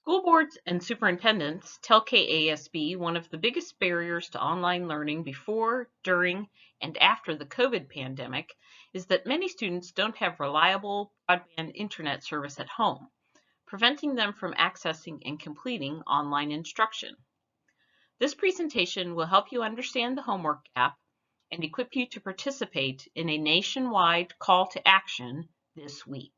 School boards and superintendents tell KASB one of the biggest barriers to online learning before, during, and after the COVID pandemic is that many students don't have reliable broadband internet service at home, preventing them from accessing and completing online instruction. This presentation will help you understand the homework gap and equip you to participate in a nationwide call to action this week.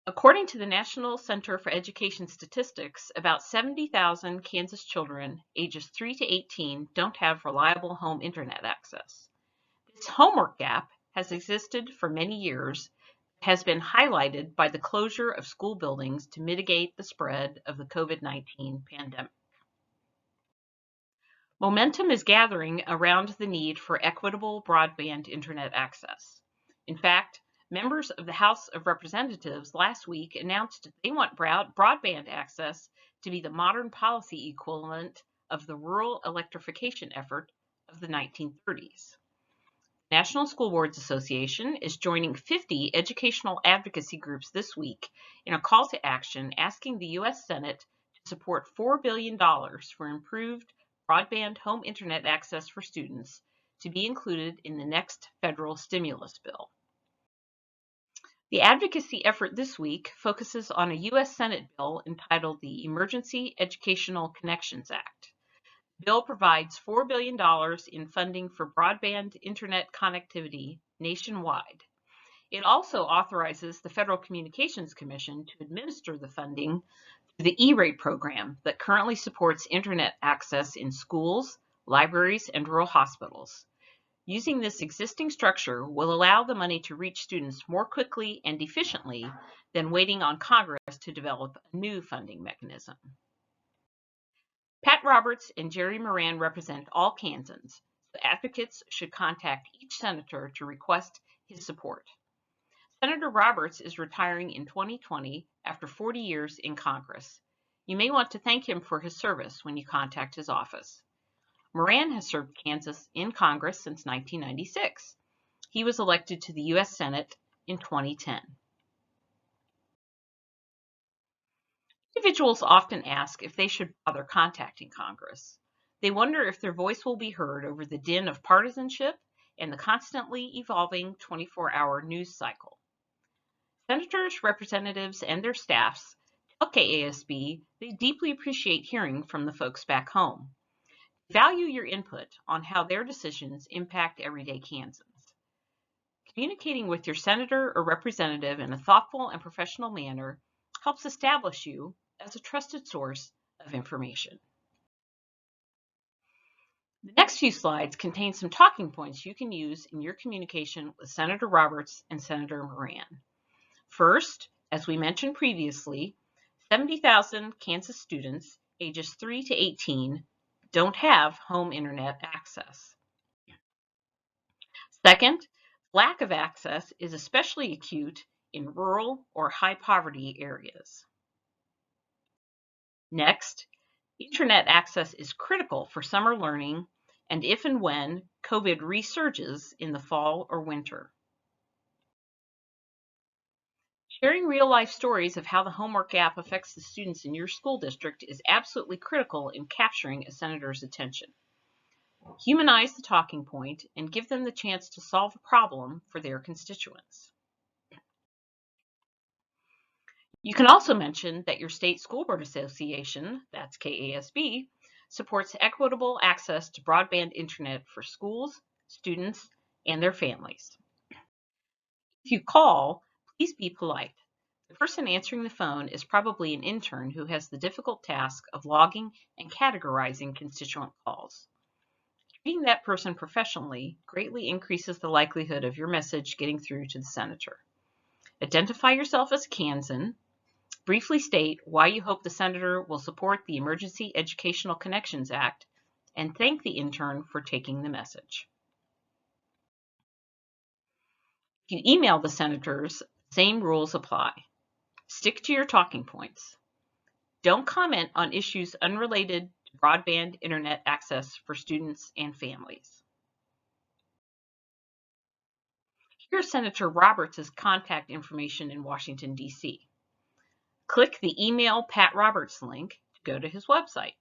According to the National Center for Education Statistics, about 70,000 Kansas children ages 3 to 18 don't have reliable home internet access. This homework gap has existed for many years, has been highlighted by the closure of school buildings to mitigate the spread of the COVID-19 pandemic. Momentum is gathering around the need for equitable broadband internet access. In fact, members of the House of Representatives last week announced they want broadband access to be the modern policy equivalent of the rural electrification effort of the 1930s. National School Boards Association is joining 50 educational advocacy groups this week in a call to action asking the U.S. Senate to support $4 billion for improved broadband home internet access for students to be included in the next federal stimulus bill. The advocacy effort this week focuses on a U.S. Senate bill entitled the Emergency Educational Connections Act. The bill provides $4 billion in funding for broadband internet connectivity nationwide. It also authorizes the Federal Communications Commission to administer the funding the E-rate program that currently supports internet access in schools, libraries, and rural hospitals. Using this existing structure will allow the money to reach students more quickly and efficiently than waiting on Congress to develop a new funding mechanism. Pat Roberts and Jerry Moran represent all Kansans, so advocates should contact each senator to request his support. Senator Roberts is retiring in 2020 after 40 years in Congress. You may want to thank him for his service when you contact his office. Moran has served Kansas in Congress since 1996. He was elected to the U.S. Senate in 2010. Individuals often ask if they should bother contacting Congress. They wonder if their voice will be heard over the din of partisanship and the constantly evolving 24-hour news cycle. Senators, representatives, and their staffs tell KASB they deeply appreciate hearing from the folks back home. They value your input on how their decisions impact everyday Kansans. Communicating with your senator or representative in a thoughtful and professional manner helps establish you as a trusted source of information. The next few slides contain some talking points you can use in your communication with Senator Roberts and Senator Moran. First, as we mentioned previously, 70,000 Kansas students ages 3 to 18 don't have home internet access. Second, lack of access is especially acute in rural or high poverty areas. Next, internet access is critical for summer learning and if and when COVID resurges in the fall or winter. Sharing real-life stories of how the homework gap affects the students in your school district is absolutely critical in capturing a senator's attention. Humanize the talking point and give them the chance to solve a problem for their constituents. You can also mention that your state school board association, that's KASB, supports equitable access to broadband internet for schools, students, and their families. If you call, please be polite. The person answering the phone is probably an intern who has the difficult task of logging and categorizing constituent calls. Treating that person professionally greatly increases the likelihood of your message getting through to the senator. Identify yourself as a Kansan. Briefly state why you hope the senator will support the Emergency Educational Connections Act and thank the intern for taking the message. If you email the senators, same rules apply. Stick to your talking points. Don't comment on issues unrelated to broadband internet access for students and families. Here's Senator Roberts' contact information in Washington, D.C. Click the Email Pat Roberts link to go to his website.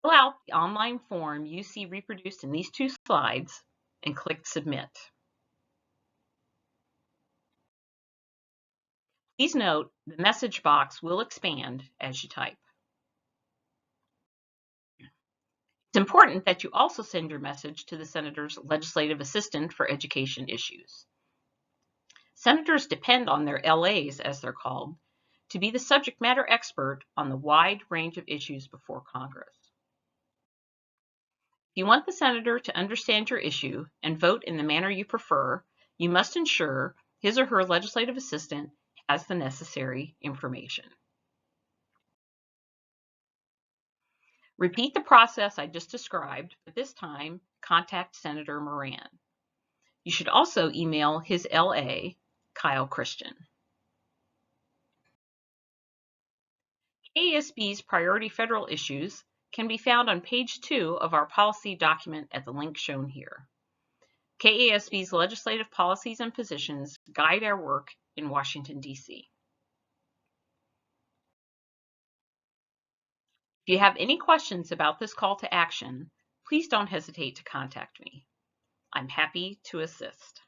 Fill out the online form you see reproduced in these 2 slides and click Submit. Please note the message box will expand as you type. It's important that you also send your message to the Senator's Legislative Assistant for Education issues. Senators depend on their LAs, as they're called, to be the subject matter expert on the wide range of issues before Congress. If you want the senator to understand your issue and vote in the manner you prefer, you must ensure his or her legislative assistant has the necessary information. Repeat the process I just described, but this time contact Senator Moran. You should also email his LA, Kyle Christian. KASB's priority federal issues can be found on page 2 of our policy document at the link shown here. KASB's legislative policies and positions guide our work in Washington, D.C. If you have any questions about this call to action, please don't hesitate to contact me. I'm happy to assist.